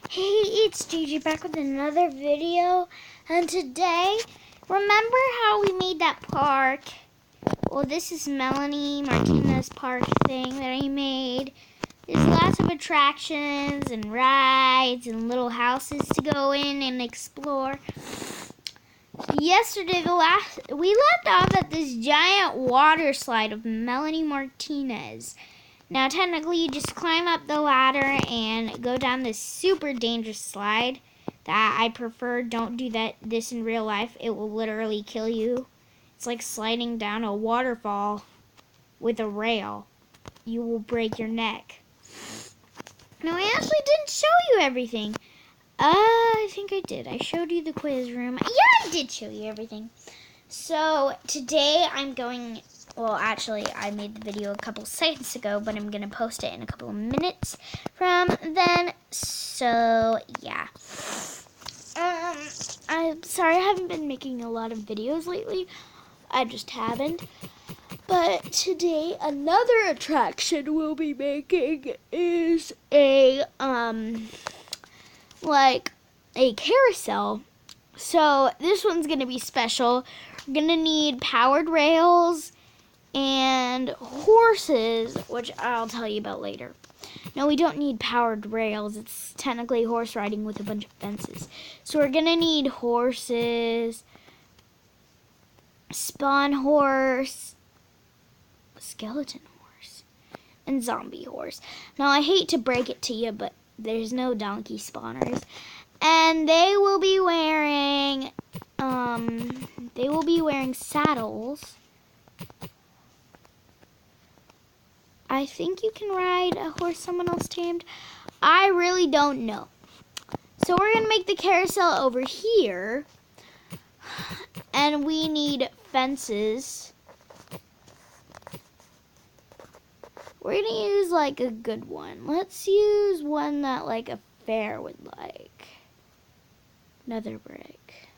Hey, it's Gigi back with another video, and today, remember how we made that park? Well, this is Melanie Martinez's park thing that I made. There's lots of attractions and rides and little houses to go in and explore. Yesterday, we left off at this giant water slide of Melanie Martinez. Now, technically, you just climb up the ladder and go down this super dangerous slide that I prefer. Don't do this in real life. It will literally kill you. It's like sliding down a waterfall with a rail. You will break your neck. No, I actually didn't show you everything. I think I did. I showed you the quiz room. Yeah, I did show you everything. So, today I'm going... Well, actually, I made the video a couple seconds ago, but I'm going to post it in a couple of minutes from then. So, yeah. I'm sorry I haven't been making a lot of videos lately. I just haven't. But today, another attraction we'll be making is a carousel. So, this one's going to be special. We're going to need powered rails and horses, which I'll tell you about later. No, we don't need powered rails. It's technically horse riding with a bunch of fences. So we're going to need horses, spawn horse, skeleton horse, and zombie horse. Now, I hate to break it to you, but there's no donkey spawners. And they will be wearing, saddles. I think you can ride a horse someone else tamed. I really don't know. So we're going to make the carousel over here. And we need fences. We're going to use like a good one. Let's use one that like a fair would like. Nether brick.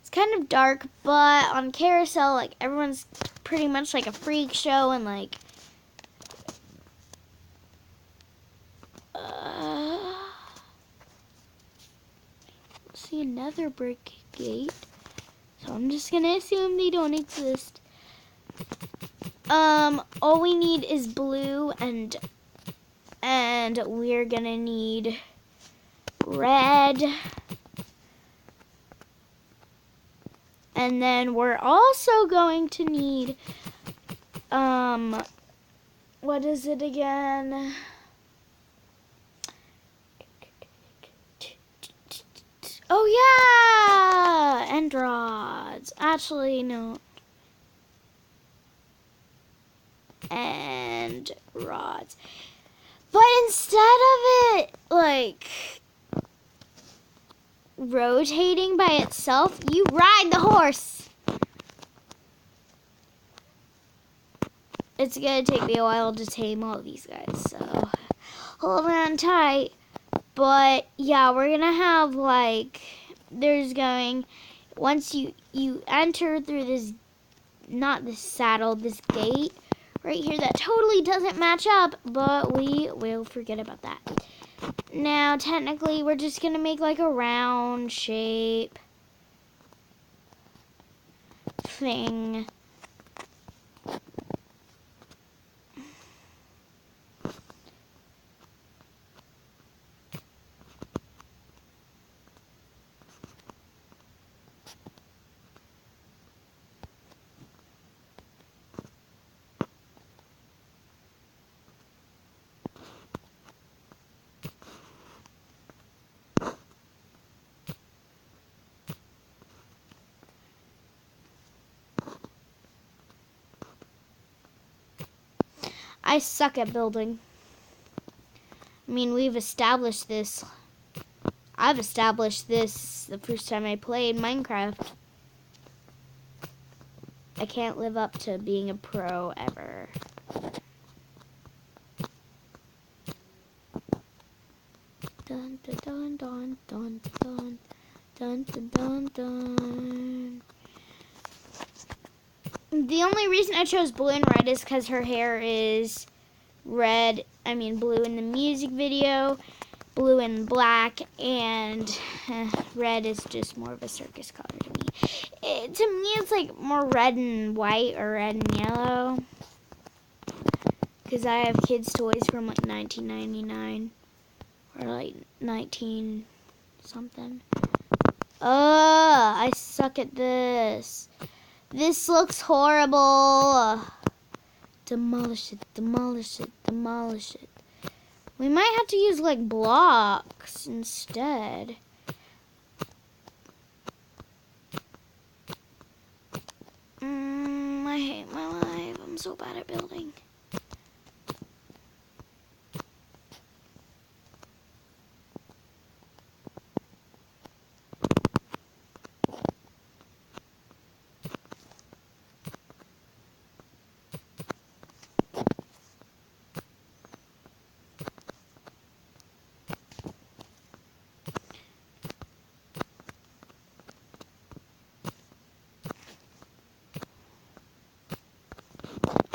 It's kind of dark, but on carousel, like everyone's pretty much like a freak show and like see another brick gate, so I'm just gonna assume they don't exist. All we need is blue, and we're gonna need red, and then we're also going to need what is it again? Oh, yeah! End rods. Actually, no. And rods. But instead of it, like, rotating by itself, you ride the horse. It's gonna take me a while to tame all these guys, so hold on tight. But, yeah, we're going to have, like, once you enter through this, not this saddle, this gate right here that totally doesn't match up, but we will forget about that. Now, technically, we're just going to make, like, a round shape thing. I suck at building. I mean, we've established this. I've established this the first time I played Minecraft. I can't live up to being a pro ever. Dun dun dun dun dun dun dun dun dun. The only reason I chose blue and red is because her hair is blue in the music video. blue and black, and red is just more of a circus color to me. To me, it's like more red and white or red and yellow. Because I have kids' toys from like 1999 or like 19 something. I suck at this. This looks horrible. Demolish it, demolish it, demolish it. We might have to use like blocks instead. I hate my life. I'm so bad at building.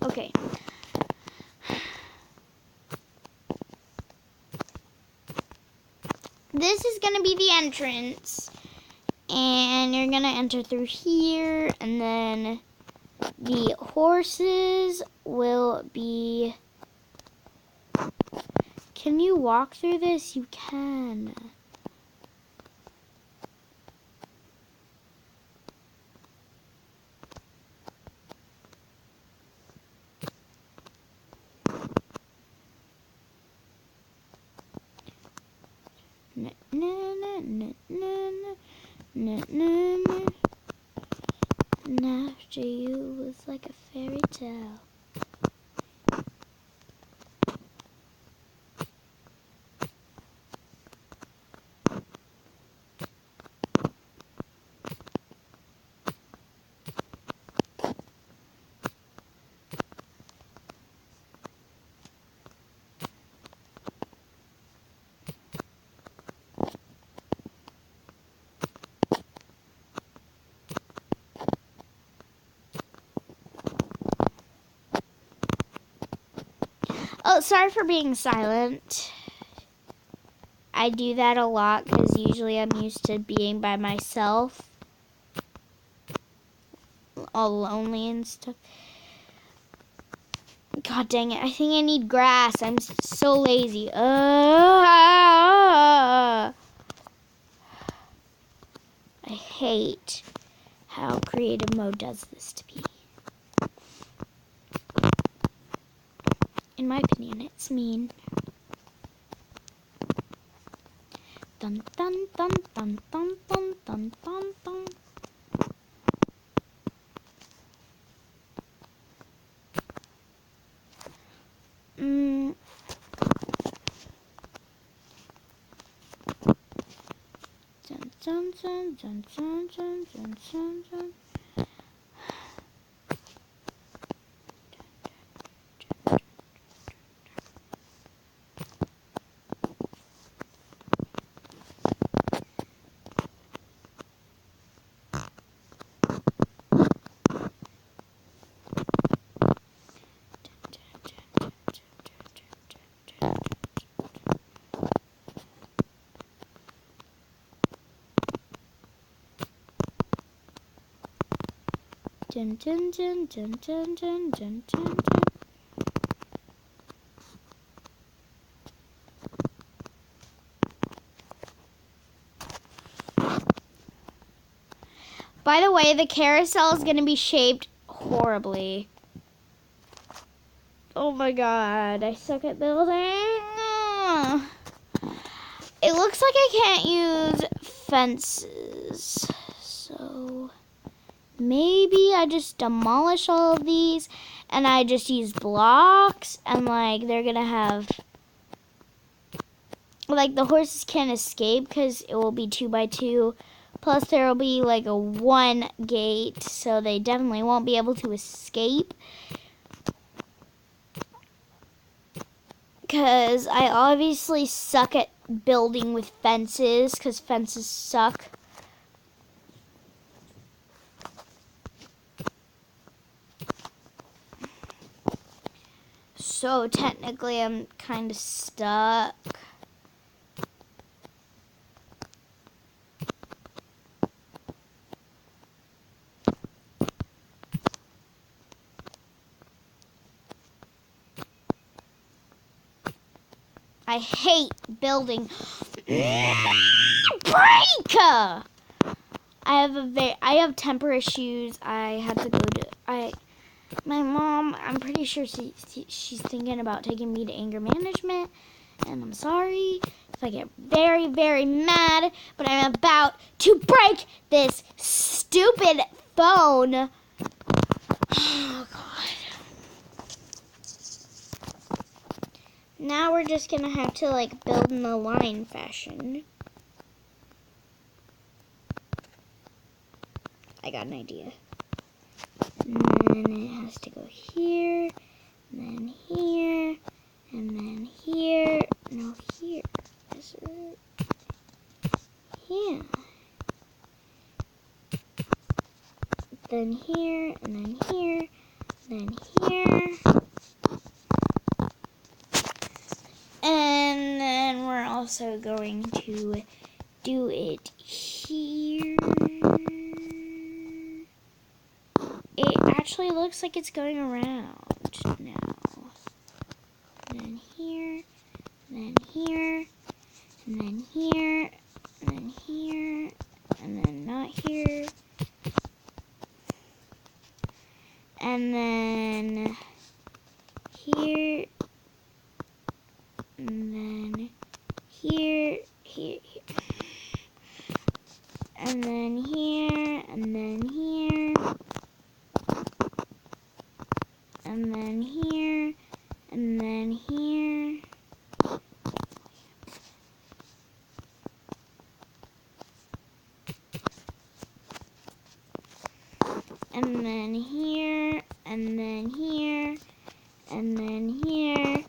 Okay. This is going to be the entrance. And you're going to enter through here. And then the horses will be... Can you walk through this? You can. Na, na, na, na, na, na, na, na. And after you was like a fairy tale. Oh, sorry for being silent. I do that a lot because usually I'm used to being by myself. All lonely and stuff. God dang it. I think I need grass. I'm so lazy. I hate how creative mode does this to me. In my opinion, it's mean. Dun dun dun dun dun dun dun dun dun. Dun dun dun dun dun dun dun dun. Dun dun dun dun dun dun dun dun. By the way, the carousel is going to be shaped horribly. Oh my god, I suck at building. It looks like I can't use fences. So maybe I just demolish all of these and I just use blocks and like they're going to have... Like the horses can't escape because it will be 2x2. Plus there will be like a 1 gate, so they definitely won't be able to escape. Because I obviously suck at building with fences, because fences suck. So technically I'm kind of stuck. I hate building. Break! I have temper issues. I had to go to my mom. I'm pretty sure she's thinking about taking me to anger management, and I'm sorry if I get very, very mad, but I'm about to break this stupid phone. Oh God. Now we're just gonna have to like build in the line fashion. I got an idea. And then it has to go here, and then here, and then here. No, here. Is it? Yeah. Then here, and then here, then here. And then we're also going to do it here. It actually looks like it's going around now. And then here, and then here, and then here, and then here, and then not here. And then here, and then here, here, here. And then here, and then here. And then here, and then here. And then here, and then here, and then here.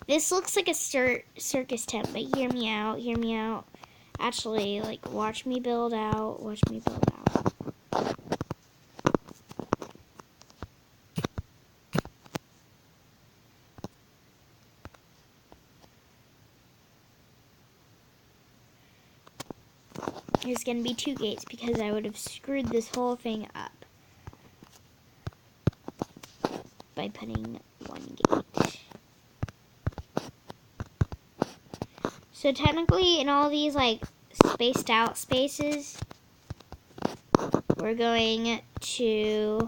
This looks like a circus tent, but hear me out, hear me out. Actually, like, watch me build out, watch me build out. There's going to be 2 gates because I would have screwed this whole thing up by putting 1 gate. So technically in all these like spaced out spaces, we're going to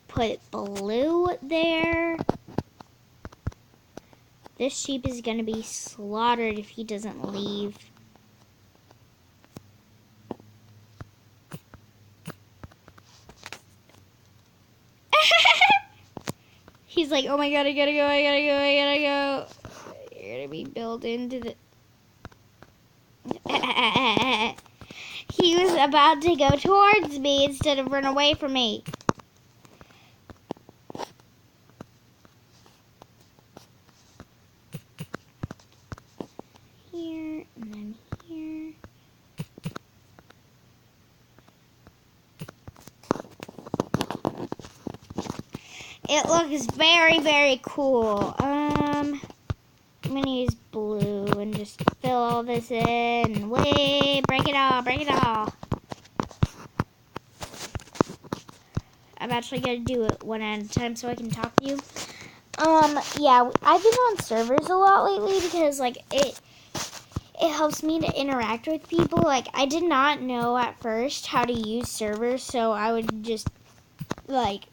put blue there. This sheep is going to be slaughtered if he doesn't leave. He's like, oh my God, I gotta go, I gotta go, I gotta go. You're gonna be built into the... He was about to go towards me instead of run away from me. Here, and then here. It looks very, very cool. I'm gonna use blue and just fill all this in. Wait, break it all, break it all. I'm actually gonna do it one at a time so I can talk to you. Yeah, I've been on servers a lot lately because like it helps me to interact with people. Like I did not know at first how to use servers, so I would just like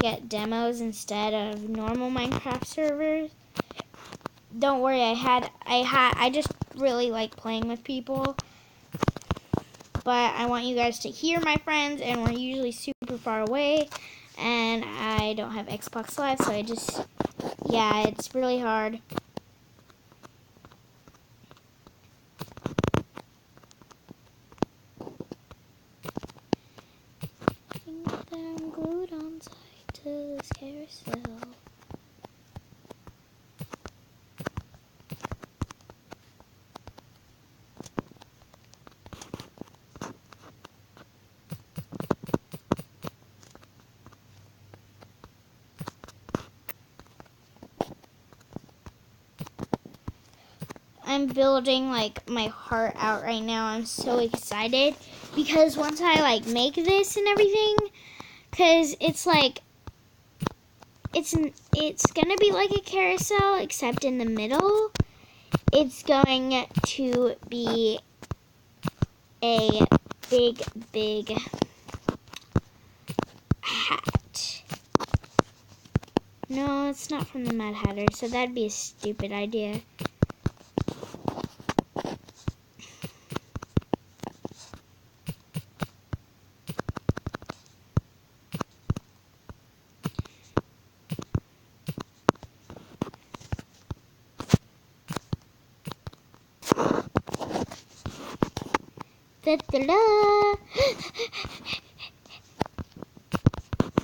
get demos instead of normal Minecraft servers. Don't worry, I just really like playing with people. But I want you guys to hear my friends, and we're usually super far away, and I don't have Xbox Live, so yeah, it's really hard. I think that I'm glued on side to this carousel. I'm building like my heart out right now. I'm so excited because once I like make this and everything, because it's like it it's gonna be like a carousel, except in the middle, it's going to be a big hat. No, it's not from the Mad Hatter, so that'd be a stupid idea.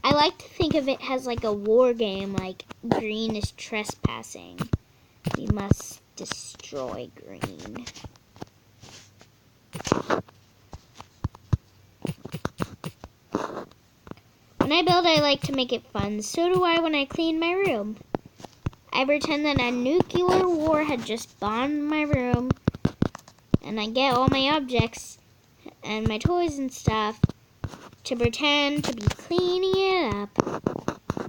I like to think of it as like a war game, like green is trespassing. We must destroy green. When I build, I like to make it fun. So do I when I clean my room. I pretend that a nuclear war had just bombed my room, and I get all my objects and my toys and stuff to pretend to be cleaning it up,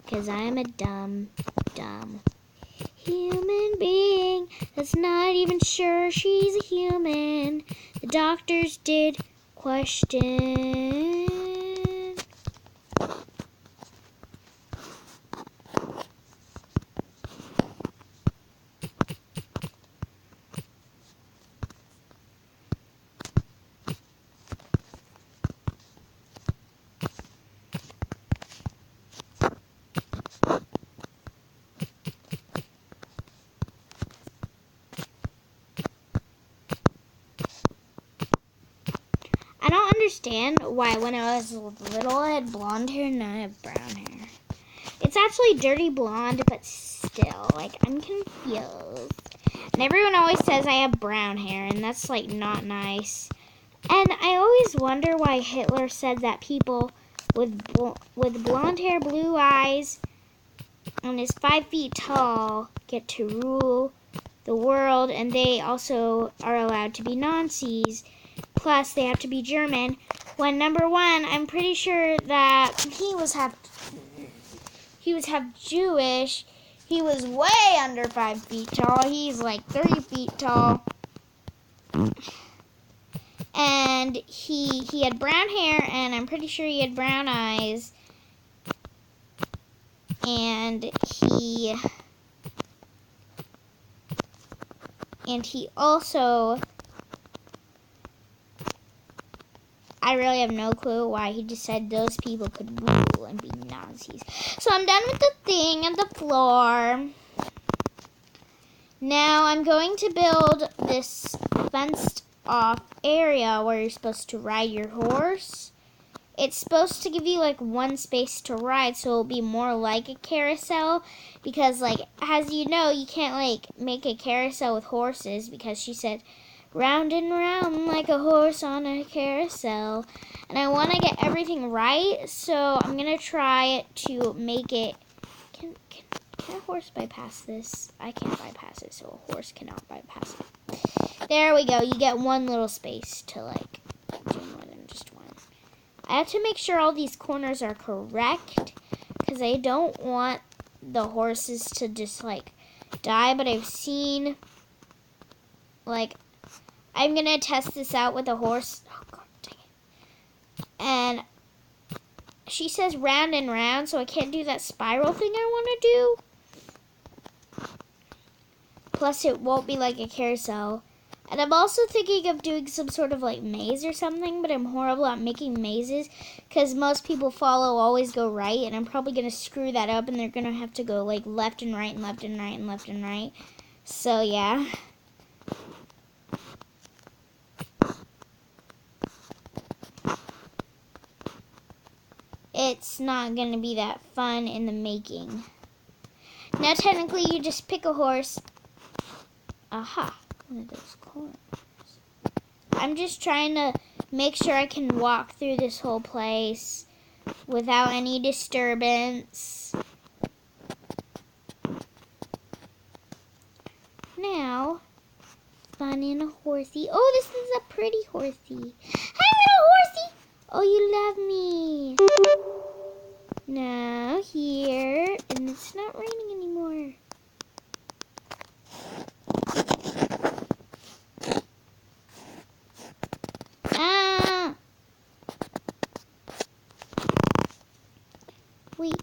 because I'm a dumb human being that's not even sure she's a human. The doctors did question. I don't understand why when I was little I had blonde hair and now I have brown hair. It's actually dirty blonde, but still, like, I'm confused. And everyone always says I have brown hair, and that's, like, not nice. And I always wonder why Hitler said that people with blonde hair, blue eyes, and is 5 feet tall get to rule the world, and they also are allowed to be Nazis. Plus, they have to be German. When number one, I'm pretty sure that he was half Jewish. He was way under 5 feet tall. He's like 30 feet tall. And he had brown hair, and I'm pretty sure he had brown eyes. And he also, I really have no clue why he just said those people could rule and be Nazis. So I'm done with the thing and the floor. Now I'm going to build this fenced off area where you're supposed to ride your horse. It's supposed to give you like one space to ride, so it'll be more like a carousel, because like, as you know, you can't like make a carousel with horses, because she said round and round like a horse on a carousel. And I want to get everything right, so I'm going to try to make it. Can a horse bypass this? I can't bypass it, so a horse cannot bypass it. There we go. You get one little space to like do more than just one. I have to make sure all these corners are correct, because I don't want the horses to just like die, but I've seen, like, I'm going to test this out with a horse. Oh, God dang it. And she says round and round, so I can't do that spiral thing I want to do. Plus, it won't be like a carousel. And I'm also thinking of doing some sort of like maze or something, but I'm horrible at making mazes because most people always go right, and I'm probably going to screw that up, and they're going to have to go like left and right and left and right and left and right. So, yeah. It's not going to be that fun in the making. Now, technically, you just pick a horse. Aha. One of those corners. I'm just trying to make sure I can walk through this whole place without any disturbance. Now, fun in a horsey. Oh, this is a pretty horsey. Hi, little horsey. Oh, you love me. Now, here in it's not raining anymore. Ah! Wait.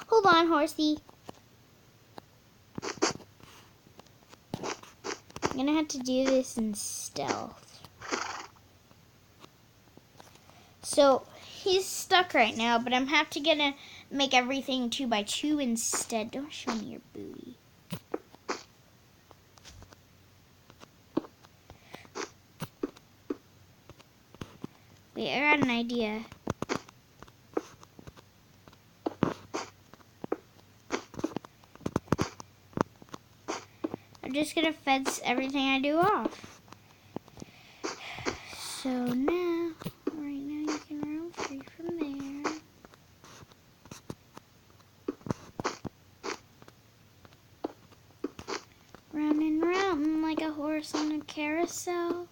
Hold on, horsey. I'm gonna have to do this in stealth. So he's stuck right now, but I'm gonna make everything 2x2 instead. Don't show me your booty. Wait, I got an idea. I'm just gonna fence everything I do off. So now, right now you can run free from there. Round and round like a horse on a carousel.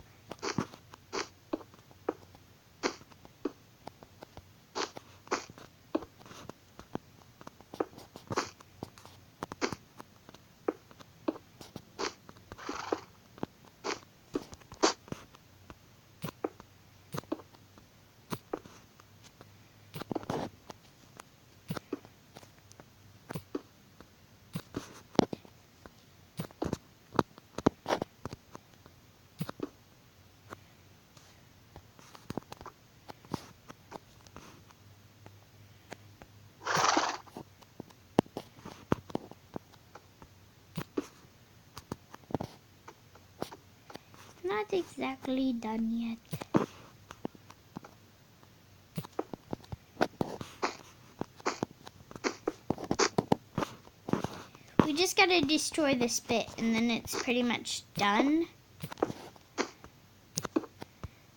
Not exactly done yet. We just gotta destroy this bit and then it's pretty much done.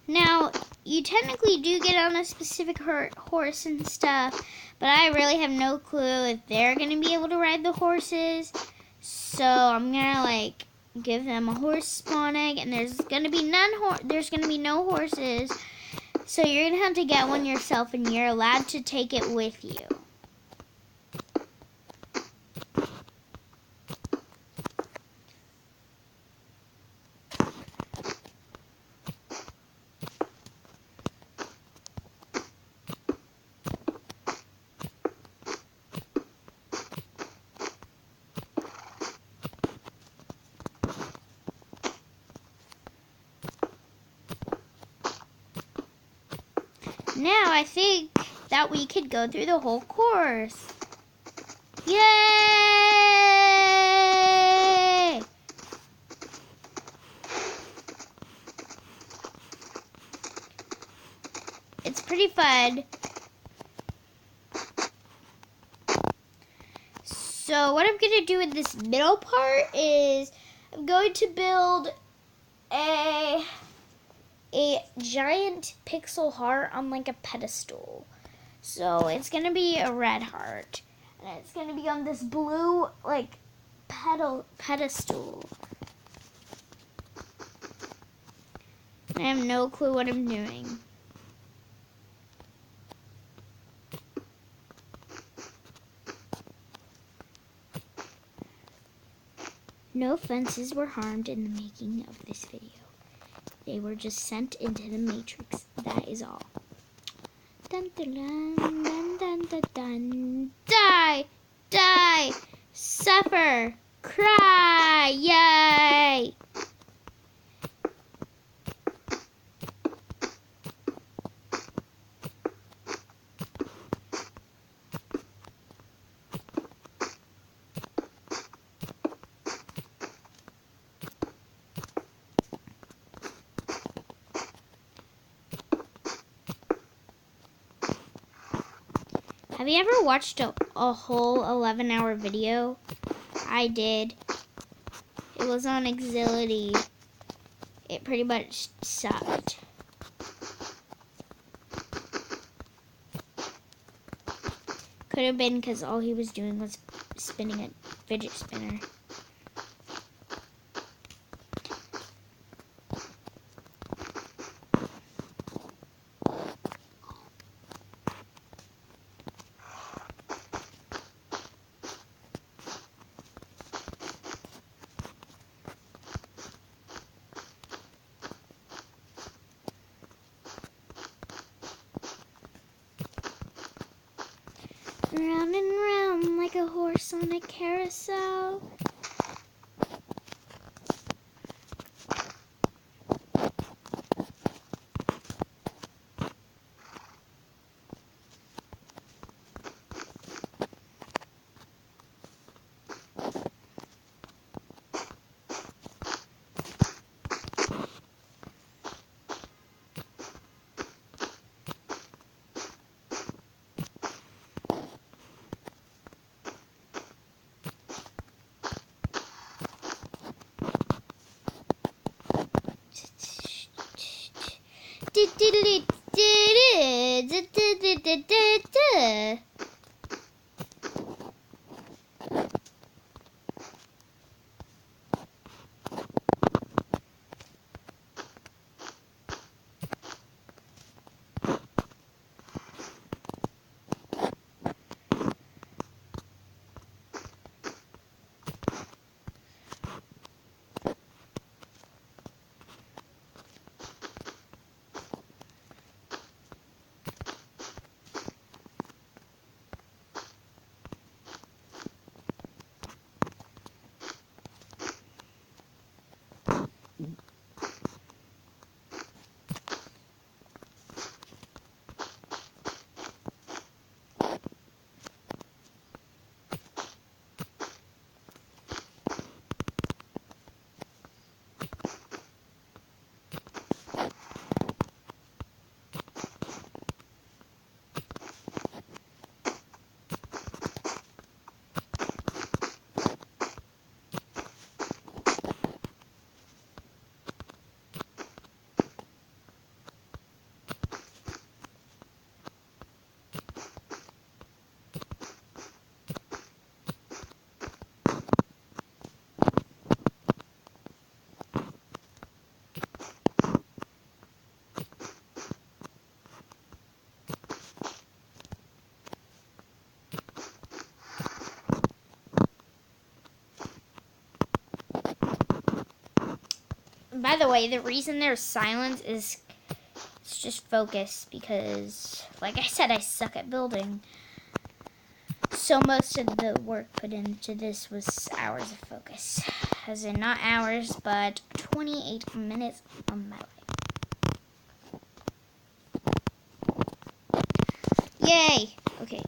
Now, you technically do get on a specific horse and stuff, but I really have no clue if they're gonna be able to ride the horses. So I'm gonna give them a horse spawn egg, and there's gonna be no horses. So you're gonna have to get one yourself, and you're allowed to take it with you. Now I think that we could go through the whole course. Yay! It's pretty fun. So what I'm going to do with this middle part is I'm going to build a giant pixel heart on a pedestal. So it's gonna be a red heart, and it's gonna be on this blue pedestal. I have no clue what I'm doing. No fences were harmed in the making of this video. They were just sent into the matrix. That is all. Dun dun dun dun dun dun dun. Die! Die! Suffer! Cry! Yay! Have you ever watched a whole 11-hour video? I did. It was on Exility. It pretty much sucked. Could have been because all he was doing was spinning a fidget spinner. horse on a carousel. By the way, the reason there's silence is it's just focus because, like I said, I suck at building. So most of the work put into this was hours of focus. As in not hours, but 28 minutes of my life. Yay! Okay.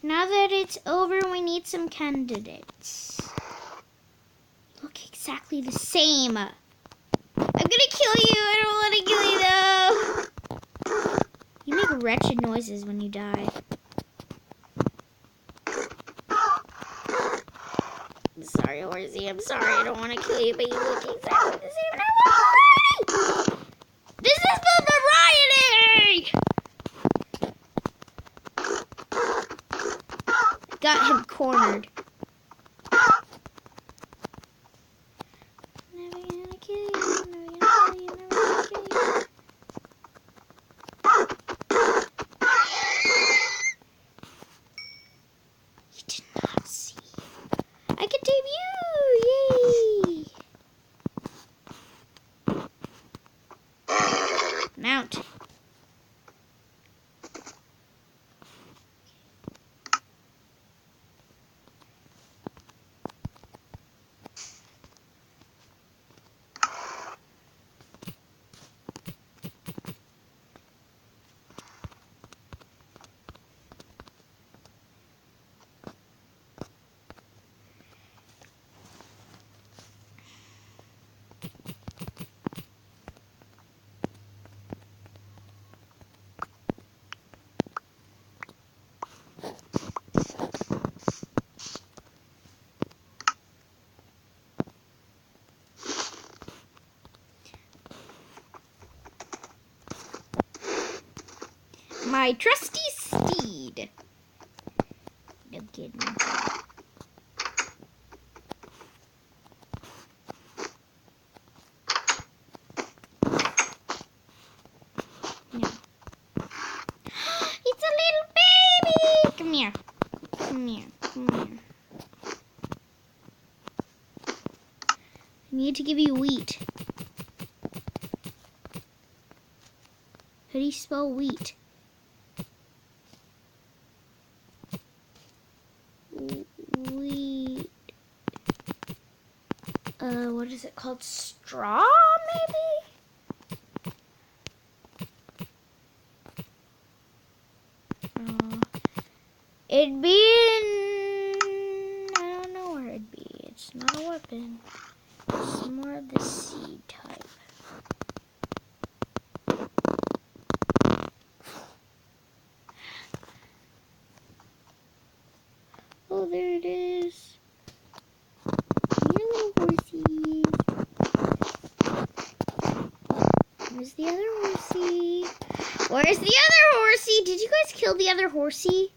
Now that it's over, we need some candidates. Look exactly the same. I'm gonna kill you. I don't want to kill you though. You make wretched noises when you die. I'm sorry, Horsey. I'm sorry. I don't want to kill you, but you look exactly the same. And I want variety. This is for variety. Got him cornered. Mount. My trusty steed. No kidding. No. It's a little baby. Come here. Come here. Come here. I need to give you wheat. How do you spell wheat? what is it called? Straw, maybe? It'd be in... I don't know where it'd be. It's not a weapon. It's more of the seed type. Oh, there it is. Here, little horsey. Where's the other horsey? Where's the other horsey? Did you guys kill the other horsey?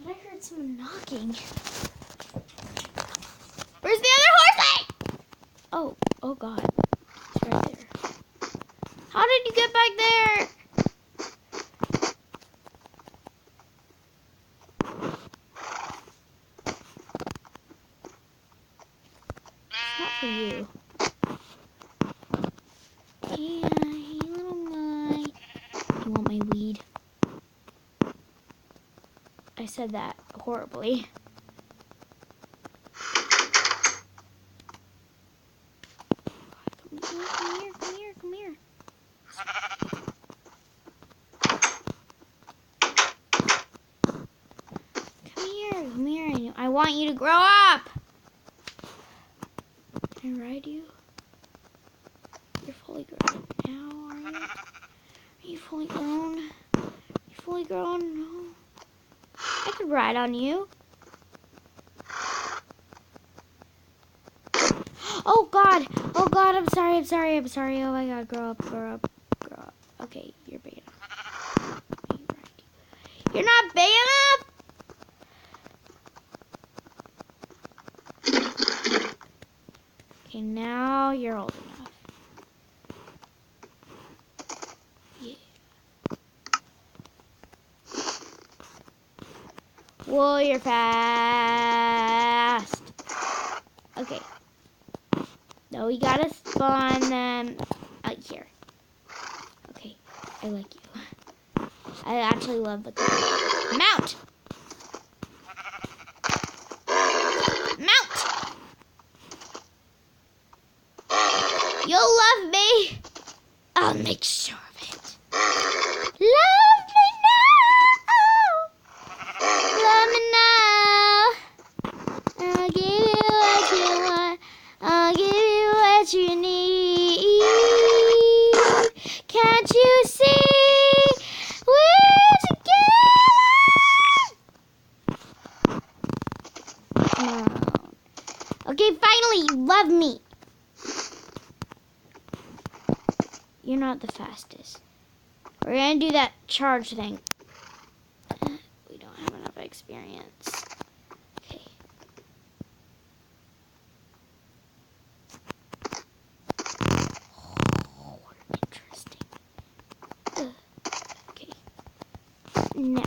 I heard someone knocking. Where's the other horsey? Oh God. It's right there. How did you get back there? It's not for you. Yeah, hey little guy. You want my weed? I said that horribly. Come here. Come here. I want you to grow up. Can I ride you? You're fully grown now, are you? Are you fully grown? You fully grown? No. I could ride on you. Oh God, I'm sorry. Oh my God, grow up. Okay, you're big enough. You're not big enough? Okay, now you're old enough. Yeah. Whoa, you're fast. Okay. No, we gotta spawn them out here. Okay, I like you. I actually love the color. Mount! You'll love me. I'll make sure of it. Love me now. I'll give you what you want. I'll give you what you need. Can't you see? We're together. Okay, finally, you love me. You're not the fastest. We're gonna do that charge thing. We don't have enough experience. Okay. Oh, interesting. Okay. Now.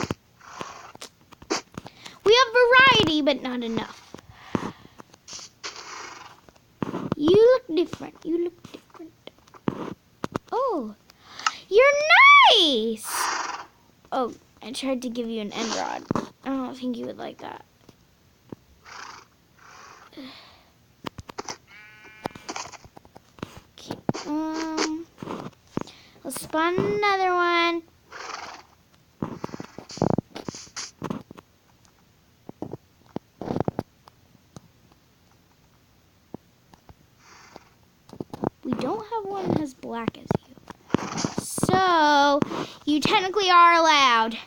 We have variety, but not enough. You look different. Oh, you're nice. Oh, I tried to give you an end rod. I don't think you would like that. Okay. Let's spawn another one. We don't have one as black as you. So, you technically are allowed.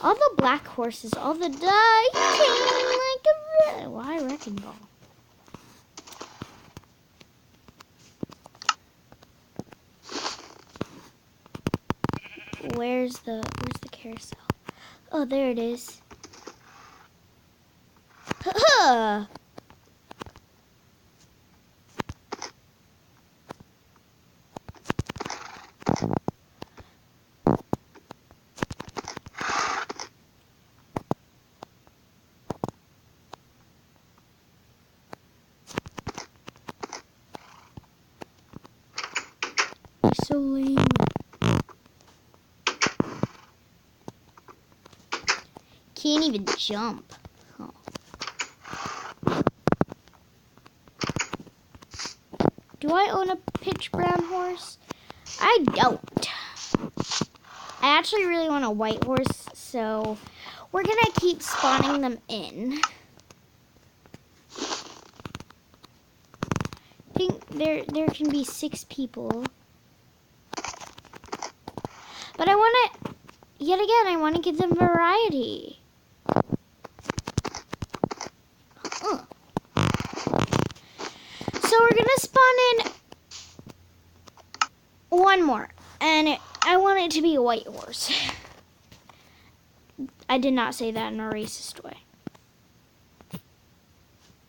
All the black horses, all the die came like a... Why wrecking ball? Where's the carousel? Oh, there it is. Ha-ha! so lame. Can't even jump. Oh. Do I own a pitch brown horse? I don't. I actually really want a white horse, so we're gonna keep spawning them in. I think there can be 6 people. But I wanna, yet again, I wanna give them variety. So we're gonna spawn in one more, and I want it to be a white horse. I did not say that in a racist way.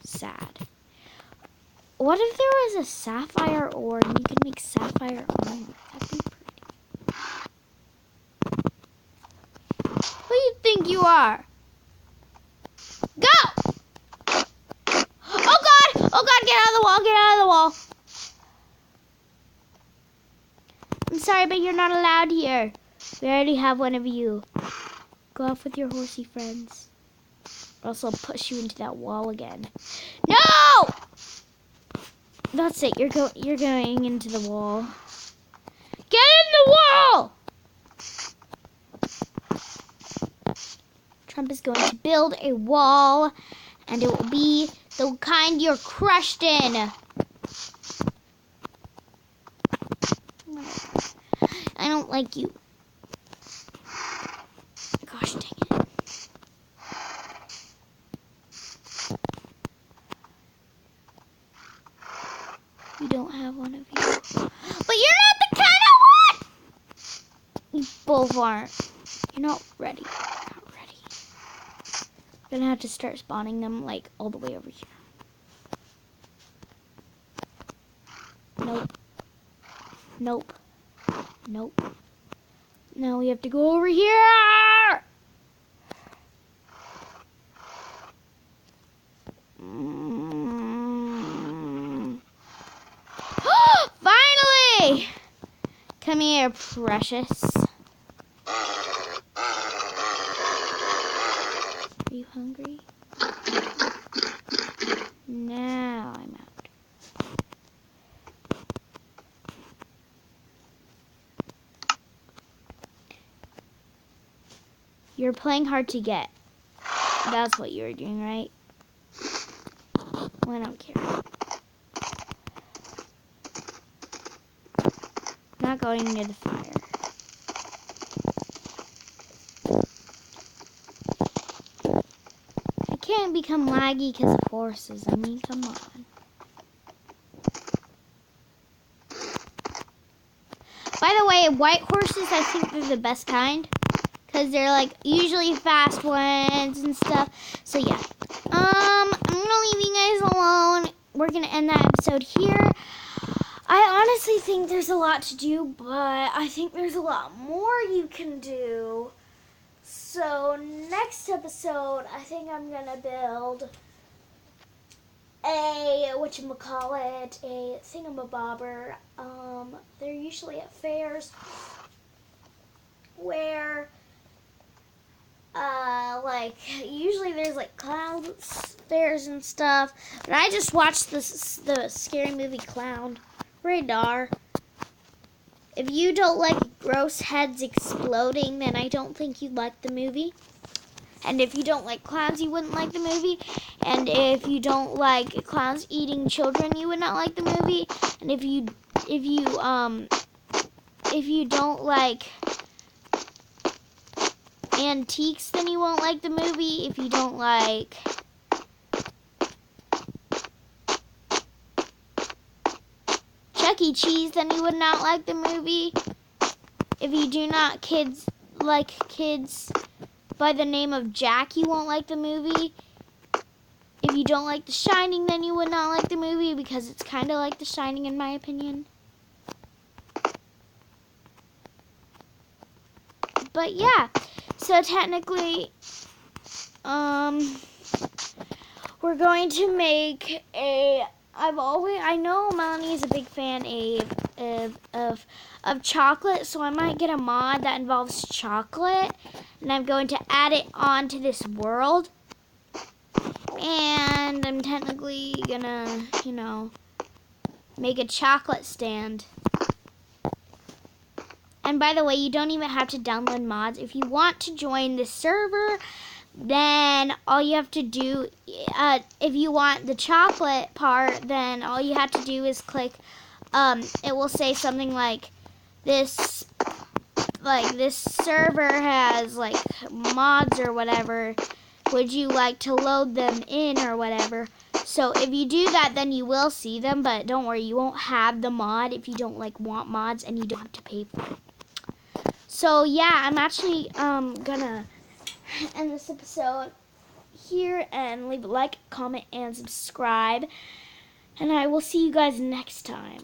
Sad. What if there was a sapphire ore and you could make sapphire armor? That'd be pretty. Who do you think you are? Go! Oh God! Oh God, get out of the wall, get out of the wall. I'm sorry, but you're not allowed here. We already have one of you. Go off with your horsey friends. Or else I'll push you into that wall again. No! That's it. You're going into the wall. Get in the wall! Trump is going to build a wall, and it will be the kind you're crushed in. I don't like you. Gosh dang it. You don't have one of you. But you're not the kind I want! You both aren't. You're not ready. You're not ready. I'm gonna have to start spawning them like all the way over here. Nope. Nope. Nope. Now we have to go over here! Finally! Come here, precious. Are you hungry? Now I'm out. You're playing hard to get. That's what you were doing, right? Well, I don't care. Not going near the fire. I can't become laggy because of horses. I mean, come on. By the way, white horses, I think they're the best kind. Because they're like usually fast ones and stuff. So yeah. I'm gonna leave you guys alone. We're gonna end that episode here. I honestly think there's a lot to do, but I think there's a lot more you can do. So next episode, I think I'm gonna build a whatchamacallit, a thingamabobber. They're usually at fairs where like usually there's like clown fairs and stuff. But I just watched the scary movie Clown. Radar. If you don't like gross heads exploding, then I don't think you'd like the movie. And if you don't like clowns, you wouldn't like the movie. And if you don't like clowns eating children, you would not like the movie. And if you don't like antiques, then you won't like the movie. If you don't like Chuck E. Cheese, then you would not like the movie. If you do not like kids by the name of Jack, you won't like the movie. If you don't like The Shining, then you would not like the movie because it's kind of like The Shining in my opinion. But yeah, so technically, we're going to make a. I know Melanie is a big fan of chocolate, so I might get a mod that involves chocolate, and I'm going to add it onto this world. And I'm technically gonna, make a chocolate stand. And by the way, you don't even have to download mods. If you want to join the server, then all you have to do, if you want the chocolate part, then all you have to do is click, it will say something like this server has like mods or whatever. Would you like to load them in or whatever? So if you do that, then you will see them, but don't worry, you won't have the mod if you don't want mods, and you don't have to pay for it. So yeah, I'm actually gonna end this episode here, and leave a like, comment, and subscribe, and I will see you guys next time.